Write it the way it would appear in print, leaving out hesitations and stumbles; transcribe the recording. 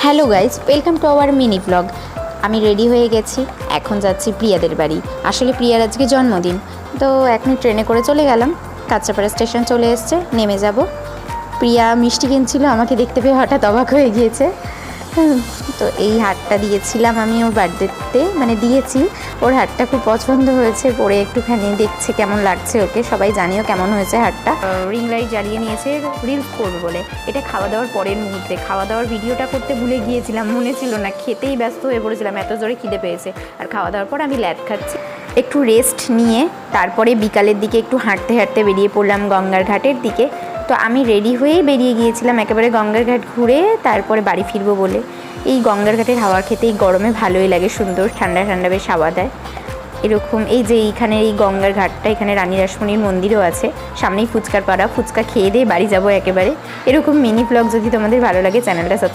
Hello guys, welcome to our mini blog. আমি ready হয়ে গেছি, এখন যাচ্ছি প্রিয়াদের বাড়ি। আসলে প্রিয়ার আজকে জন্মদিন, তো এখন ট্রেনে করে চলে গেলাম। কাঁচরাপাড়া স্টেশন চলে এসছে, নেমে যাব। প্রিয়া মিষ্টি কিনছিল, আমাকে দেখতে পেয়ে হঠাৎ অবাক হয়ে গিয়েছে। তো এই হারটা দিয়েছিলাম আমি ওর বার্থডেতে, মানে দিয়েছি। ওর হারটা খুব পছন্দ হয়েছে, পরে একটুখানি দেখছে কেমন লাগছে ওকে। সবাই জানিও কেমন হয়েছে হারটা। রিং লাইট জ্বালিয়ে নিয়েছে রিলস করবে বলে। এটা খাওয়া দাওয়ার পরের মুহূর্তে, খাওয়া দাওয়ার ভিডিওটা করতে ভুলে গিয়েছিলাম, মনে ছিল না, খেতেই ব্যস্ত হয়ে পড়েছিলাম, এত জোরে খিদে পেয়েছে। আর খাওয়া দাওয়ার পর আমি ল্যাদ খাচ্ছি। একটু রেস্ট নিয়ে তারপরে বিকালের দিকে একটু হাঁটতে হাঁটতে বেরিয়ে পড়লাম গঙ্গার ঘাটের দিকে। তো আমি রেডি হয়েই বেরিয়ে গিয়েছিলাম একেবারে গঙ্গার ঘাট ঘুরে তারপরে বাড়ি ফিরবো বলে। এই গঙ্গার ঘাটের হাওয়া খেতে এই গরমে ভালোই লাগে, সুন্দর ঠান্ডা ঠান্ডা বেশ হাওয়া দেয়। এরকম এই যে এইখানে এই গঙ্গার ঘাটটা, এখানে রানী রাসমণির মন্দিরও আছে, সামনেই ফুচকার পাড়া। ফুচকা খেয়ে দিয়ে বাড়ি যাবো একেবারে। এরকম মিনি ব্লগ যদি তোমাদের ভালো লাগে চ্যানেলটা সাবস্ক্রাইব